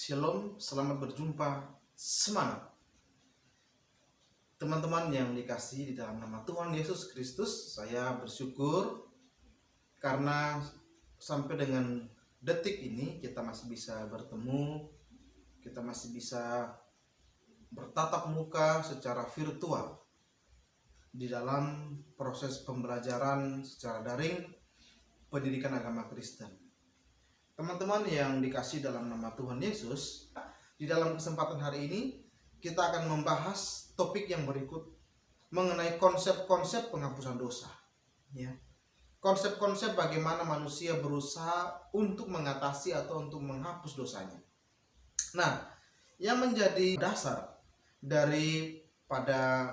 Shalom, selamat berjumpa, semangat. Teman-teman yang dikasihi di dalam nama Tuhan Yesus Kristus, saya bersyukur karena sampai dengan detik ini kita masih bisa bertemu, kita masih bisa bertatap muka secara virtual di dalam proses pembelajaran secara daring pendidikan agama Kristen. Teman-teman yang dikasihi dalam nama Tuhan Yesus, di dalam kesempatan hari ini kita akan membahas topik yang berikut mengenai konsep-konsep penghapusan dosa. Ya. Konsep-konsep bagaimana manusia berusaha untuk mengatasi atau untuk menghapus dosanya. Nah, yang menjadi dasar dari pada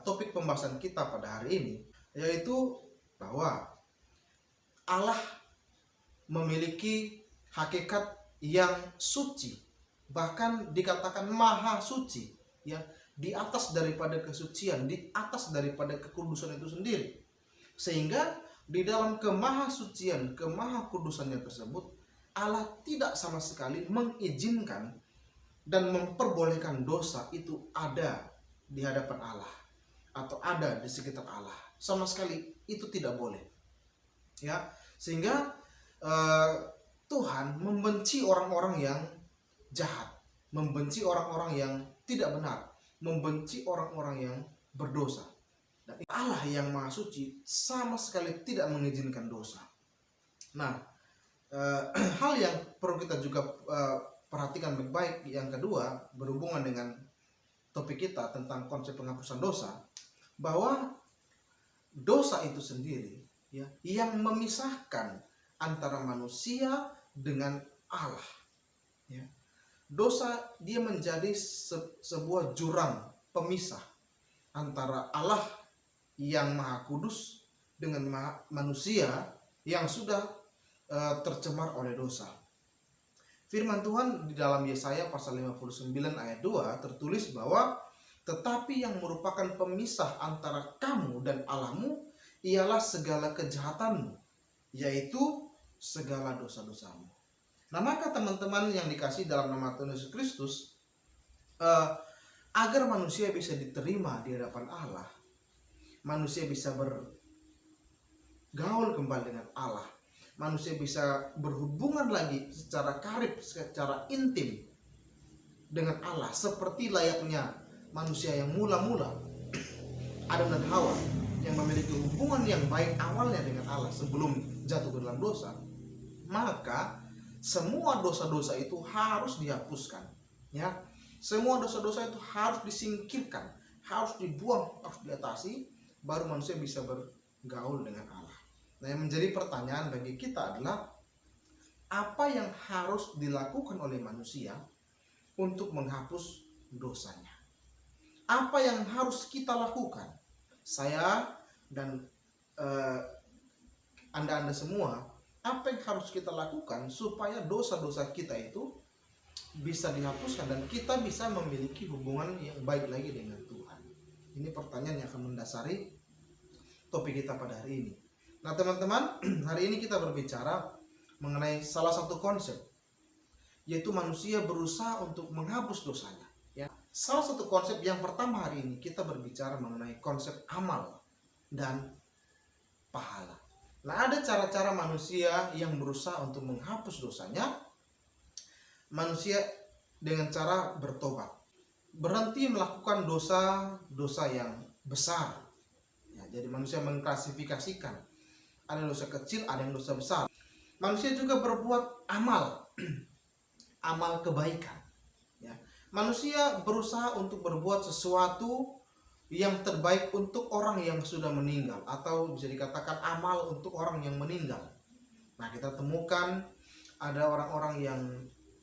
topik pembahasan kita pada hari ini yaitu bahwa Allah memiliki hakikat yang suci, bahkan dikatakan maha suci, ya, di atas daripada kesucian, di atas daripada kekudusan itu sendiri. Sehingga di dalam kemahasucian, kemahakudusannya tersebut, Allah tidak sama sekali mengizinkan dan memperbolehkan dosa itu ada di hadapan Allah atau ada di sekitar Allah. Sama sekali itu tidak boleh. Ya, sehingga Tuhan membenci orang-orang yang jahat, membenci orang-orang yang tidak benar, membenci orang-orang yang berdosa. Dan Allah yang Maha Suci sama sekali tidak mengizinkan dosa. Nah, hal yang perlu kita juga perhatikan baik-baik yang kedua berhubungan dengan topik kita tentang konsep penghapusan dosa, bahwa dosa itu sendiri, ya, yang memisahkan antara manusia dengan Allah. Ya. Dosa dia menjadi sebuah jurang pemisah antara Allah yang Maha Kudus dengan manusia yang sudah tercemar oleh dosa. Firman Tuhan di dalam Yesaya pasal 59 ayat 2 tertulis bahwa tetapi yang merupakan pemisah antara kamu dan Allahmu ialah segala kejahatanmu, yaitu segala dosa-dosamu. Nah, maka teman-teman yang dikasih dalam nama Tuhan Yesus Kristus, agar manusia bisa diterima di hadapan Allah, manusia bisa bergaul kembali dengan Allah, manusia bisa berhubungan lagi secara karib, secara intim dengan Allah, seperti layaknya manusia yang mula-mula, Adam dan Hawa, yang memiliki hubungan yang baik awalnya dengan Allah sebelum jatuh ke dalam dosa, maka semua dosa-dosa itu harus dihapuskan, ya. Semua dosa-dosa itu harus disingkirkan, harus dibuang, harus diatasi, baru manusia bisa bergaul dengan Allah. Nah, yang menjadi pertanyaan bagi kita adalah apa yang harus dilakukan oleh manusia untuk menghapus dosanya? Apa yang harus kita lakukan? Saya dan Anda semua, apa yang harus kita lakukan supaya dosa-dosa kita itu bisa dihapuskan dan kita bisa memiliki hubungan yang baik lagi dengan Tuhan? Ini pertanyaan yang akan mendasari topik kita pada hari ini. Nah, teman-teman, hari ini kita berbicara mengenai salah satu konsep, yaitu manusia berusaha untuk menghapus dosanya. Ya. Salah satu konsep yang pertama hari ini kita berbicara mengenai konsep amal dan pahala. Nah, ada cara-cara manusia yang berusaha untuk menghapus dosanya. Manusia dengan cara bertobat, berhenti melakukan dosa-dosa yang besar. Ya, jadi manusia mengklasifikasikan, ada dosa kecil, ada yang dosa besar. Manusia juga berbuat amal, amal kebaikan. Ya. Manusia berusaha untuk berbuat sesuatu yang terbaik untuk orang yang sudah meninggal, atau bisa dikatakan amal untuk orang yang meninggal. Nah, kita temukan ada orang-orang yang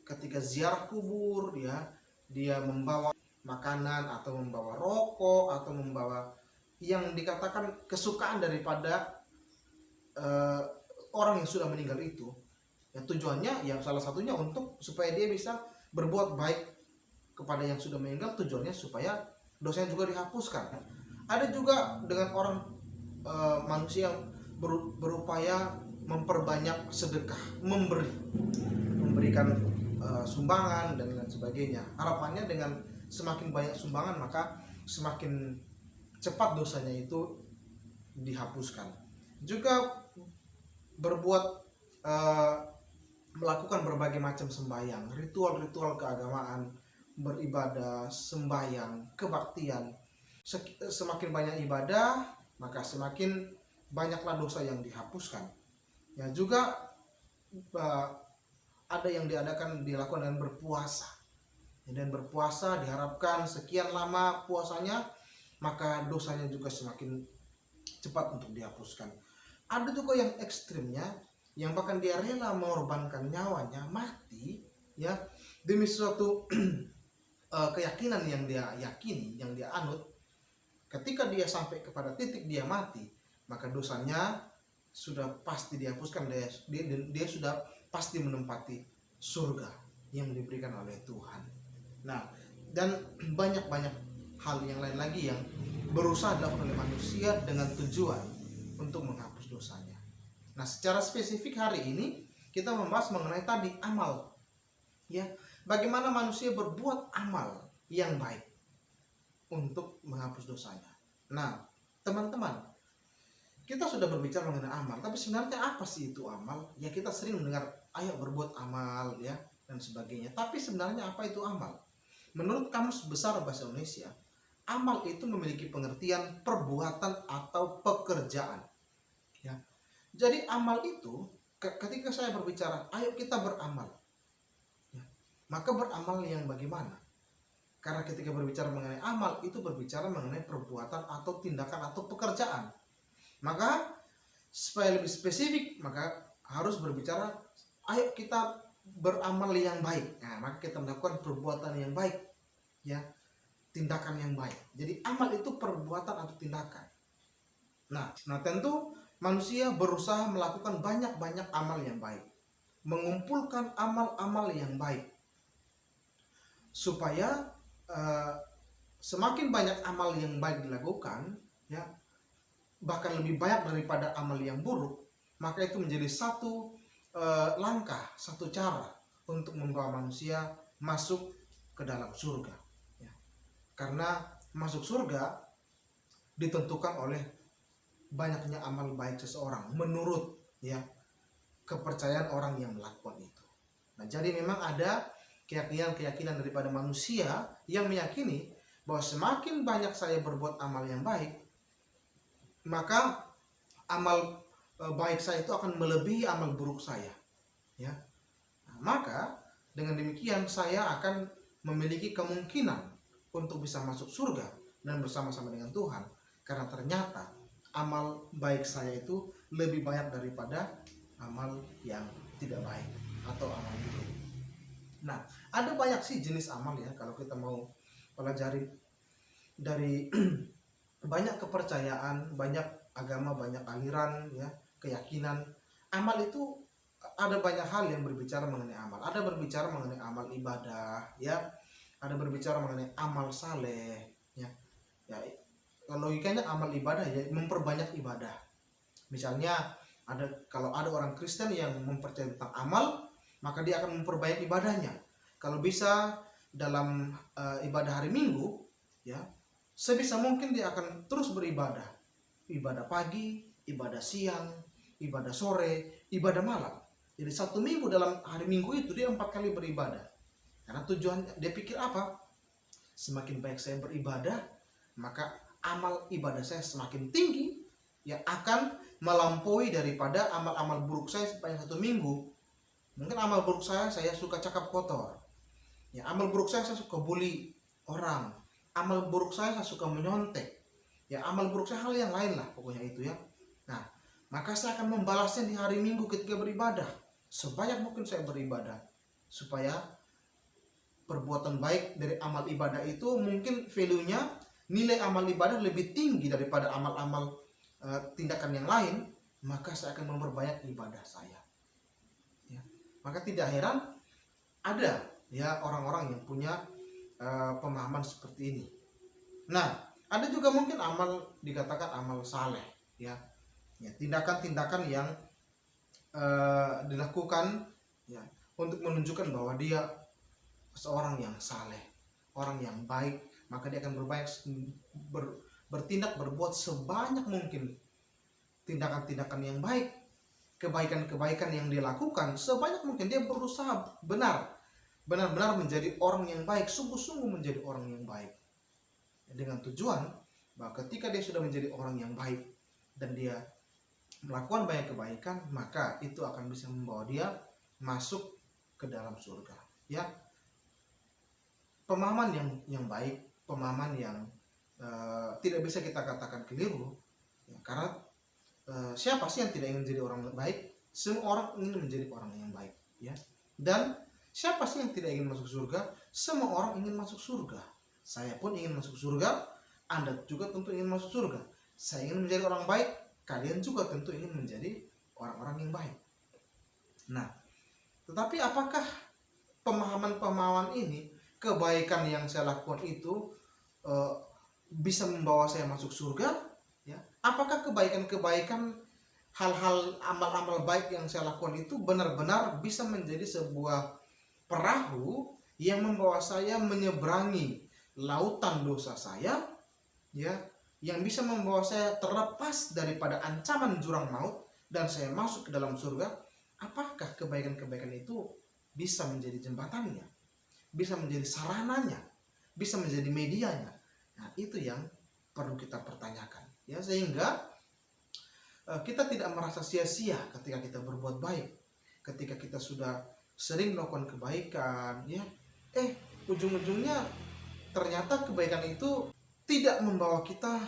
ketika ziarah kubur, ya, dia membawa makanan atau membawa rokok atau membawa yang dikatakan kesukaan daripada orang yang sudah meninggal itu. Ya, tujuannya ya salah satunya untuk supaya dia bisa berbuat baik kepada yang sudah meninggal, tujuannya supaya dosanya juga dihapuskan. Ada juga dengan orang manusia yang berupaya memperbanyak sedekah, memberikan sumbangan dan lain sebagainya. Harapannya dengan semakin banyak sumbangan maka semakin cepat dosanya itu dihapuskan. Juga berbuat melakukan berbagai macam sembahyang, ritual-ritual keagamaan, beribadah, sembahyang, kebaktian. Semakin banyak ibadah, maka semakin banyaklah dosa yang dihapuskan. Ya, juga ada yang dilakukan dengan berpuasa. Dan berpuasa diharapkan sekian lama puasanya, maka dosanya juga semakin cepat untuk dihapuskan. Ada juga yang ekstrimnya, yang bahkan dia rela mengorbankan nyawanya, mati, ya, demi suatu keyakinan yang dia yakini, yang dia anut. Ketika dia sampai kepada titik dia mati, maka dosanya sudah pasti dihapuskan. Dia sudah pasti menempati surga yang diberikan oleh Tuhan. Nah, dan banyak-banyak hal yang lain lagi yang berusaha dilakukan oleh manusia dengan tujuan untuk menghapus dosanya. Nah, secara spesifik hari ini kita membahas mengenai tadi amal. Ya, bagaimana manusia berbuat amal yang baik untuk menghapus dosanya. Nah, teman-teman, kita sudah berbicara mengenai amal, tapi sebenarnya apa sih itu amal? Ya, kita sering mendengar, ayo berbuat amal, ya, dan sebagainya. Tapi sebenarnya apa itu amal? Menurut Kamus Besar Bahasa Indonesia, amal itu memiliki pengertian perbuatan atau pekerjaan. Ya. Jadi amal itu, ketika saya berbicara, ayo kita beramal, ya, maka beramal yang bagaimana? Karena ketika berbicara mengenai amal, itu berbicara mengenai perbuatan atau tindakan atau pekerjaan. Maka supaya lebih spesifik, maka harus berbicara, ayo kita beramal yang baik. Nah, maka kita melakukan perbuatan yang baik, ya, tindakan yang baik. Jadi amal itu perbuatan atau tindakan. Nah tentu manusia berusaha melakukan banyak-banyak amal yang baik, mengumpulkan amal-amal yang baik, supaya semakin banyak amal yang baik dilakukan, ya, bahkan lebih banyak daripada amal yang buruk, maka itu menjadi satu langkah, satu cara untuk membawa manusia masuk ke dalam surga, ya. Karena masuk surga ditentukan oleh banyaknya amal baik seseorang menurut, ya, kepercayaan orang yang melakukan itu. Nah, jadi memang ada keyakinan daripada manusia yang meyakini bahwa semakin banyak saya berbuat amal yang baik, maka amal baik saya itu akan melebihi amal buruk saya, ya. Nah, maka dengan demikian saya akan memiliki kemungkinan untuk bisa masuk surga dan bersama-sama dengan Tuhan, karena ternyata amal baik saya itu lebih banyak daripada amal yang tidak baik atau amal buruk. Nah, ada banyak sih jenis amal, ya, kalau kita mau pelajari dari banyak kepercayaan, banyak agama, banyak aliran, ya, keyakinan. Amal itu ada banyak hal yang berbicara mengenai amal. Ada berbicara mengenai amal ibadah, ya. Ada berbicara mengenai amal saleh, ya. Ya, logikanya amal ibadah, ya, memperbanyak ibadah. Misalnya kalau ada orang Kristen yang mempercayai tentang amal, maka dia akan memperbanyak ibadahnya. Kalau bisa dalam ibadah hari Minggu, ya, sebisa mungkin dia akan terus beribadah. Ibadah pagi, ibadah siang, ibadah sore, ibadah malam. Jadi satu minggu dalam hari Minggu itu dia 4 kali beribadah. Karena tujuannya, dia pikir apa? Semakin baik saya beribadah, maka amal ibadah saya semakin tinggi, yang akan melampaui daripada amal-amal buruk saya sepanjang satu minggu. Mungkin amal buruk saya suka cakap kotor, ya, amal buruk saya suka bully orang, amal buruk saya suka menyontek, ya, amal buruk saya hal yang lain lah pokoknya itu, ya. Nah, maka saya akan membalasnya di hari Minggu ketika beribadah. Sebanyak mungkin saya beribadah, supaya perbuatan baik dari amal ibadah itu mungkin value-nya, nilai amal ibadah lebih tinggi daripada amal-amal tindakan yang lain, maka saya akan memperbanyak ibadah saya, ya. Maka tidak heran ada, ya, orang-orang yang punya pemahaman seperti ini. Nah, ada juga mungkin amal dikatakan amal saleh, ya, ya, tindakan-tindakan yang dilakukan, ya, untuk menunjukkan bahwa dia seorang yang saleh, orang yang baik, maka dia akan bertindak, berbuat sebanyak mungkin tindakan-tindakan yang baik, kebaikan-kebaikan yang dia lakukan sebanyak mungkin. Dia berusaha benar-benar menjadi orang yang baik, sungguh-sungguh menjadi orang yang baik, dengan tujuan bahwa ketika dia sudah menjadi orang yang baik dan dia melakukan banyak kebaikan, maka itu akan bisa membawa dia masuk ke dalam surga. Ya, pemahaman yang baik, pemahaman yang tidak bisa kita katakan keliru, ya, karena siapa sih yang tidak ingin menjadi orang baik? Semua orang ingin menjadi orang yang baik, ya. Dan siapa sih yang tidak ingin masuk surga? Semua orang ingin masuk surga. Saya pun ingin masuk surga, Anda juga tentu ingin masuk surga. Saya ingin menjadi orang baik, kalian juga tentu ingin menjadi orang-orang yang baik. Nah, tetapi apakah pemahaman-pemahaman ini, kebaikan yang saya lakukan itu bisa membawa saya masuk surga? Ya, apakah kebaikan-kebaikan, hal-hal amal-amal baik yang saya lakukan itu benar-benar bisa menjadi sebuah perahu yang membawa saya menyeberangi lautan dosa saya, ya, yang bisa membawa saya terlepas daripada ancaman jurang maut dan saya masuk ke dalam surga? Apakah kebaikan-kebaikan itu bisa menjadi jembatannya, bisa menjadi sarananya, bisa menjadi medianya? Nah, itu yang perlu kita pertanyakan, ya, sehingga kita tidak merasa sia-sia ketika kita berbuat baik, ketika kita sudah sering melakukan kebaikan, ya, ujung-ujungnya ternyata kebaikan itu tidak membawa kita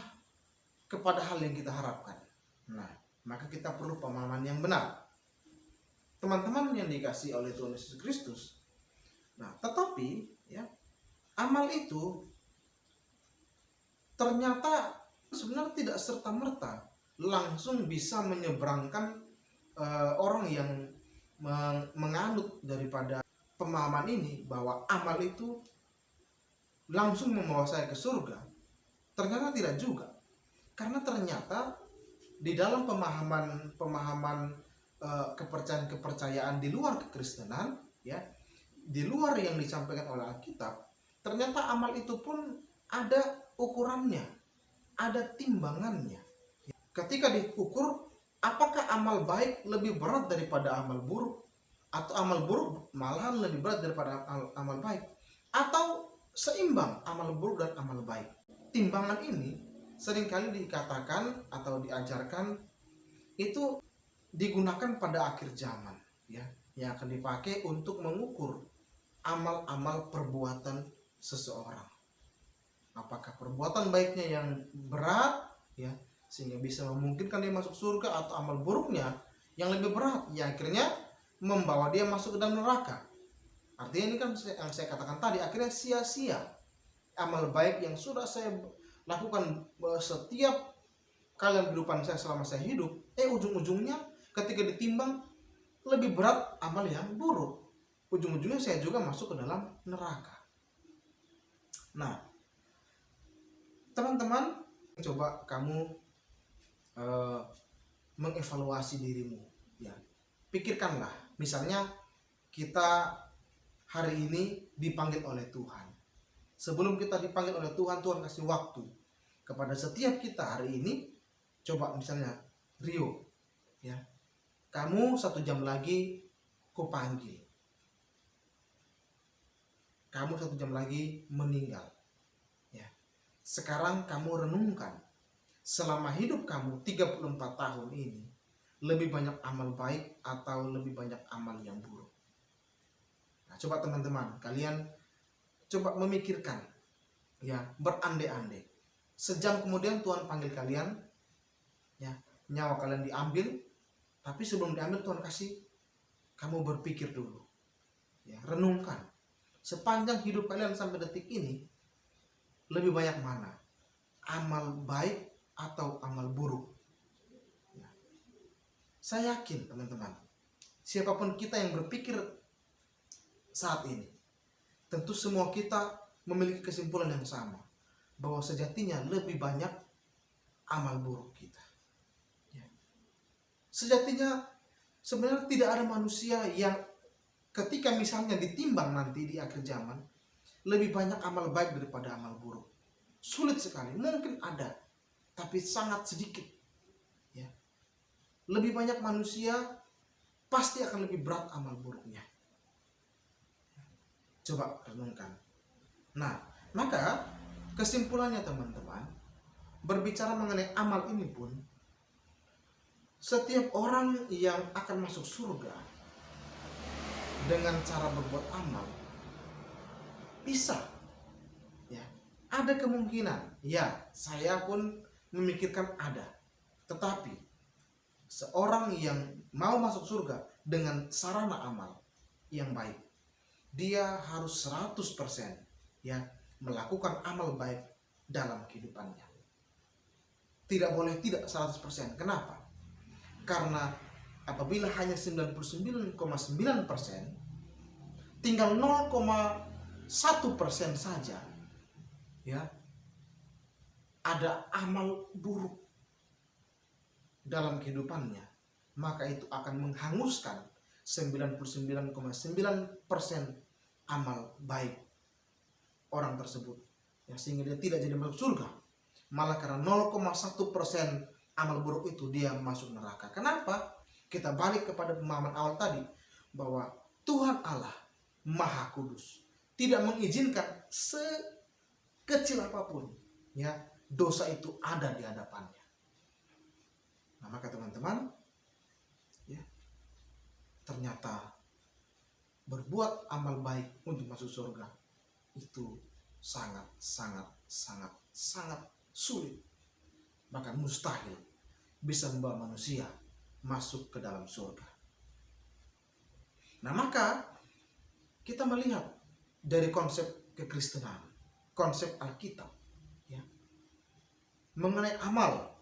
kepada hal yang kita harapkan. Nah, maka kita perlu pemahaman yang benar, teman-teman yang dikasihi oleh Tuhan Yesus Kristus. Nah, tetapi ya, amal itu ternyata sebenarnya tidak serta-merta langsung bisa menyeberangkan orang yang menganut daripada pemahaman ini bahwa amal itu langsung membawa saya ke surga. Ternyata tidak juga. Karena ternyata di dalam pemahaman kepercayaan di luar kekristenan, ya, di luar yang disampaikan oleh Alkitab, ternyata amal itu pun ada ukurannya, ada timbangannya. Ketika diukur, apakah amal baik lebih berat daripada amal buruk, atau amal buruk malahan lebih berat daripada amal baik, atau seimbang amal buruk dan amal baik. Timbangan ini seringkali dikatakan atau diajarkan itu digunakan pada akhir zaman, ya, yang akan dipakai untuk mengukur amal-amal perbuatan seseorang. Apakah perbuatan baiknya yang berat, ya, sehingga bisa memungkinkan dia masuk surga, atau amal buruknya yang lebih berat, yang akhirnya membawa dia masuk ke dalam neraka. Artinya ini kan yang saya katakan tadi, akhirnya sia-sia amal baik yang sudah saya lakukan setiap kali dalam kehidupan saya selama saya hidup, ujung-ujungnya ketika ditimbang lebih berat amal yang buruk. Ujung-ujungnya saya juga masuk ke dalam neraka. Nah, teman-teman, coba kamu mengevaluasi dirimu, ya. Pikirkanlah, misalnya kita hari ini dipanggil oleh Tuhan. Sebelum kita dipanggil oleh Tuhan, Tuhan kasih waktu kepada setiap kita hari ini. Coba misalnya, Rio, ya, kamu 1 jam lagi kupanggil, kamu 1 jam lagi meninggal, ya. Sekarang kamu renungkan, selama hidup kamu 34 tahun ini, lebih banyak amal baik atau lebih banyak amal yang buruk? Nah, coba teman-teman, kalian coba memikirkan, ya, berandai-andai. Sejam kemudian Tuhan panggil kalian, ya, nyawa kalian diambil, tapi sebelum diambil Tuhan kasih kamu berpikir dulu, ya, renungkan sepanjang hidup kalian sampai detik ini, lebih banyak mana, amal baik atau amal buruk? Ya. Saya yakin teman-teman, siapapun kita yang berpikir saat ini, tentu semua kita memiliki kesimpulan yang sama, bahwa sejatinya lebih banyak amal buruk kita. Ya. Sejatinya sebenarnya tidak ada manusia yang ketika misalnya ditimbang nanti di akhir zaman, lebih banyak amal baik daripada amal buruk. Sulit sekali, mungkin ada, tapi sangat sedikit. Ya. Lebih banyak manusia, pasti akan lebih berat amal buruknya. Coba renungkan. Nah, maka kesimpulannya teman-teman, berbicara mengenai amal ini pun, setiap orang yang akan masuk surga dengan cara berbuat amal bisa, ya, ada kemungkinan. Ya, saya pun memikirkan ada. Tetapi seorang yang mau masuk surga dengan sarana amal yang baik, dia harus 100% ya melakukan amal baik dalam kehidupannya. Tidak boleh tidak 100%. Kenapa? Karena apabila hanya 99,9%, tinggal 0,1% saja ya ada amal buruk dalam kehidupannya, maka itu akan menghanguskan 99,9% amal baik orang tersebut ya, sehingga dia tidak jadi masuk surga, malah karena 0,1% amal buruk itu dia masuk neraka. Kenapa? Kita balik kepada pemahaman awal tadi, bahwa Tuhan Allah Maha Kudus tidak mengizinkan sekecil apapun ya dosa itu ada di hadapannya. Nah, maka teman-teman ya, ternyata berbuat amal baik untuk masuk surga itu sangat sulit, bahkan mustahil bisa membawa manusia masuk ke dalam surga. Nah, maka kita melihat dari konsep kekristenan, konsep Alkitab ya, mengenai amal,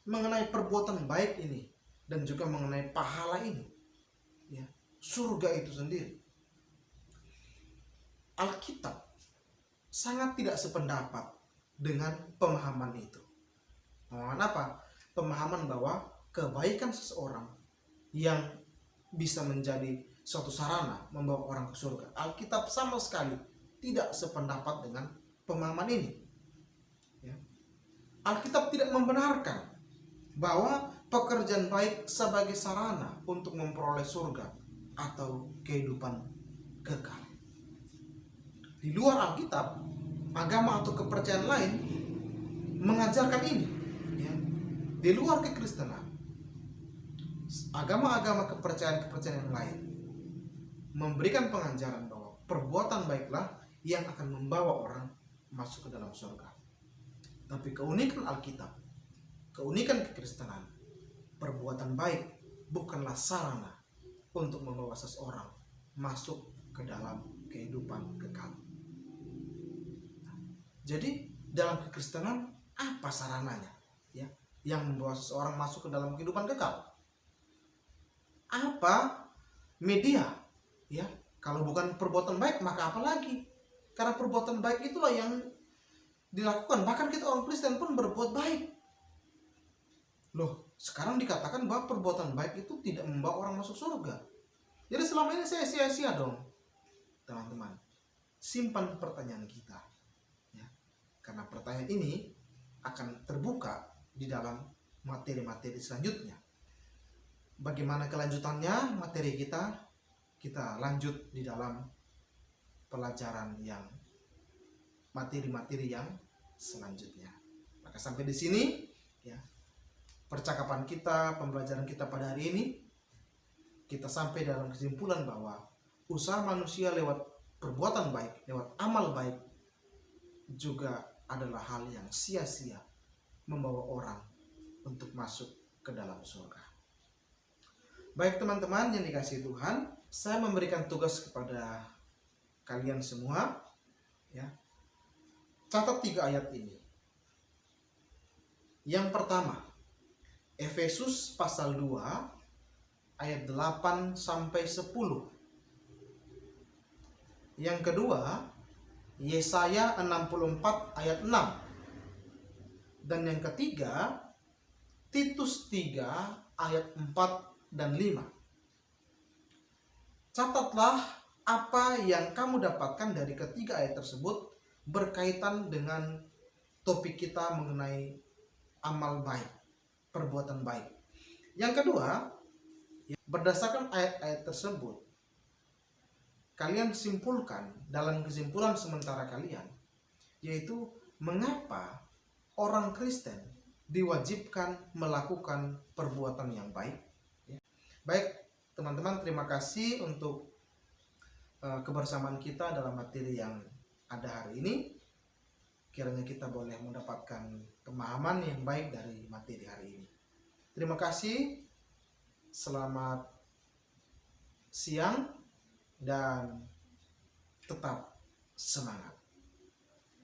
mengenai perbuatan baik ini, dan juga mengenai pahala ini ya, surga itu sendiri. Alkitab sangat tidak sependapat dengan pemahaman itu. Pemahaman apa? Pemahaman bahwa kebaikan seseorang yang bisa menjadi suatu sarana membawa orang ke surga. Alkitab sama sekali tidak sependapat dengan pemahaman ini. Ya. Alkitab tidak membenarkan bahwa pekerjaan baik sebagai sarana untuk memperoleh surga atau kehidupan kekal. Di luar Alkitab, agama atau kepercayaan lain mengajarkan ini. Ya. Di luar kekristenan, agama-agama kepercayaan yang lain memberikan pengajaran bahwa perbuatan baiklah yang akan membawa orang masuk ke dalam surga. Tapi keunikan Alkitab, keunikan kekristenan, perbuatan baik bukanlah sarana untuk membawa seseorang masuk ke dalam kehidupan kekal. Jadi dalam kekristenan apa sarananya ya yang membawa seseorang masuk ke dalam kehidupan kekal? Apa media ya? Kalau bukan perbuatan baik maka apa lagi? Karena perbuatan baik itulah yang dilakukan. Bahkan kita orang Kristen pun berbuat baik. Loh, sekarang dikatakan bahwa perbuatan baik itu tidak membawa orang masuk surga. Jadi selama ini saya sia-sia dong. Teman-teman, simpan pertanyaan kita. Karena pertanyaan ini akan terbuka di dalam materi-materi selanjutnya. Bagaimana kelanjutannya materi kita lanjut di dalam pelajaran yang materi-materi yang selanjutnya. Maka sampai di sini ya percakapan kita, pembelajaran kita pada hari ini, kita sampai dalam kesimpulan bahwa usaha manusia lewat perbuatan baik, lewat amal baik juga adalah hal yang sia-sia membawa orang untuk masuk ke dalam surga. Baik teman-teman yang dikasihi Tuhan, saya memberikan tugas kepada kalian semua ya. Catat 3 ayat ini. Yang pertama, Efesus pasal 2 ayat 8 sampai 10. Yang kedua, Yesaya 64 ayat 6. Dan yang ketiga, Titus 3 ayat 4 dan 5. catatlah apa yang kamu dapatkan dari ketiga ayat tersebut berkaitan dengan topik kita mengenai amal baik, perbuatan baik. Yang kedua, berdasarkan ayat-ayat tersebut, kalian simpulkan dalam kesimpulan sementara kalian, yaitu mengapa orang Kristen diwajibkan melakukan perbuatan yang baik. Baik teman-teman, terima kasih untuk kebersamaan kita dalam materi yang ada hari ini. Kiranya kita boleh mendapatkan pemahaman yang baik dari materi hari ini. Terima kasih, selamat siang, dan tetap semangat.